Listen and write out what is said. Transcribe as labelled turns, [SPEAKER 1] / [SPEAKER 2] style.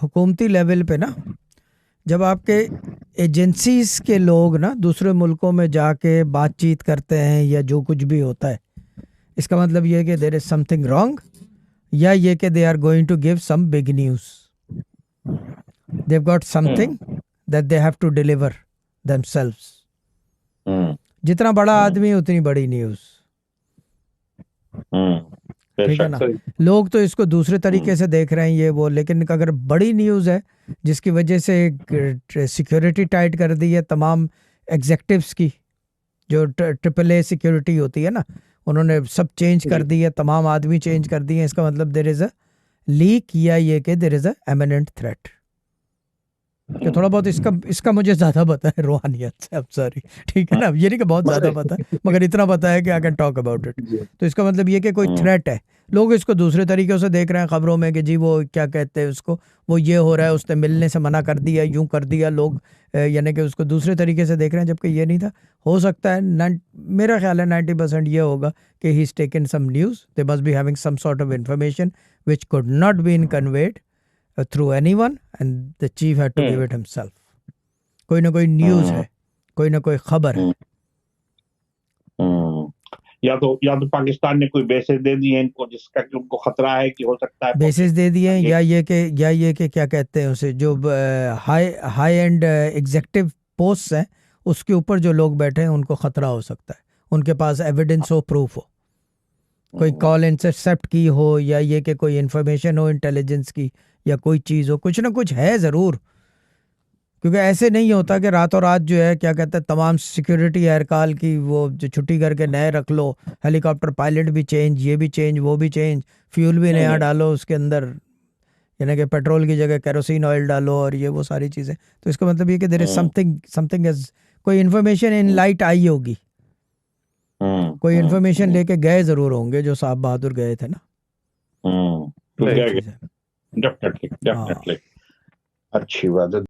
[SPEAKER 1] हुकूमती लेवल पे ना, जब आपके एजेंसीज के लोग ना दूसरे मुल्कों में जाके बातचीत करते हैं या जो कुछ भी होता है, इसका मतलब ये है कि देयर इज समथिंग रॉन्ग, या ये कि they are going to give some big news, they have got something that they have to deliver themselves. जितना बड़ा आदमी उतनी बड़ी न्यूज़, ठीक है ना। लोग तो इसको दूसरे तरीके से देख रहे हैं ये वो, लेकिन अगर बड़ी न्यूज़ है जिसकी वजह से सिक्योरिटी टाइट कर दी है तमाम एग्जेक्टिव्स की, जो AAA सिक्योरिटी होती है ना, उन्होंने सब चेंज कर दी है, तमाम आदमी चेंज कर दिए हैं, इसका मतलब देयर इज़ अ लीक, या ये कि there is a eminent threat. कि थोड़ा बहुत इसका मुझे ज़्यादा पता है रूहानियत से, अब सॉरी, ठीक है ना, ये नहीं कि बहुत ज़्यादा पता है, मगर इतना पता है कि I can talk about it. तो इसका मतलब ये कि कोई थ्रेट है, लोग इसको दूसरे तरीक़ों से देख रहे हैं खबरों में कि जी वो क्या कहते हैं उसको, वो ये हो रहा है, उसने मिलने से मना कर दिया, यूं कर दिया, लोग यानी कि उसको दूसरे तरीके से देख रहे हैं, जबकि ये नहीं था। हो सकता है मेरा ख्याल है 90% ये होगा कि he is taken some news, they must be having some sort of information which could not be in conveyed through anyone, and the chief had to give it himself. कोई ना कोई न्यूज़ है, कोई ना कोई खबर है।
[SPEAKER 2] या तो पाकिस्तान ने कोई बेसिस दे दिए इनको जिसका कि उनको खतरा है कि हो सकता है
[SPEAKER 1] बेसिस दे दिए, या ये कि क्या कहते हैं उसे, जो हाई एंड एग्जेक्टिव पोस्ट हैं उसके ऊपर जो लोग बैठे हैं उनको खतरा हो सकता है, उनके पास एविडेंस हो, प्रूफ हो, कोई कॉल इंटरसेप्ट की हो, या ये कि कोई इन्फॉर्मेशन हो इंटेलिजेंस की, या कोई चीज़ हो, कुछ ना कुछ है ज़रूर। क्योंकि ऐसे नहीं होता कि रातों रात जो है क्या कहते हैं तमाम सिक्योरिटी एहरकाल की वो जो छुट्टी करके नए रख लो, हेलीकॉप्टर पायलट भी चेंज, ये भी चेंज, वो भी चेंज, फ्यूल भी नया डालो उसके अंदर, यानी कि पेट्रोल की जगह केरोसिन ऑयल डालो और ये वो सारी चीज़ें। तो इसका मतलब ये कि देयर इज समथिंग एज कोई इन्फॉर्मेशन इन लाइट आई होगी, कोई इन्फॉर्मेशन लेके गए ज़रूर होंगे जो साहब बहादुर गए थे ना।
[SPEAKER 2] डेफिनेटली, अच्छी बात है।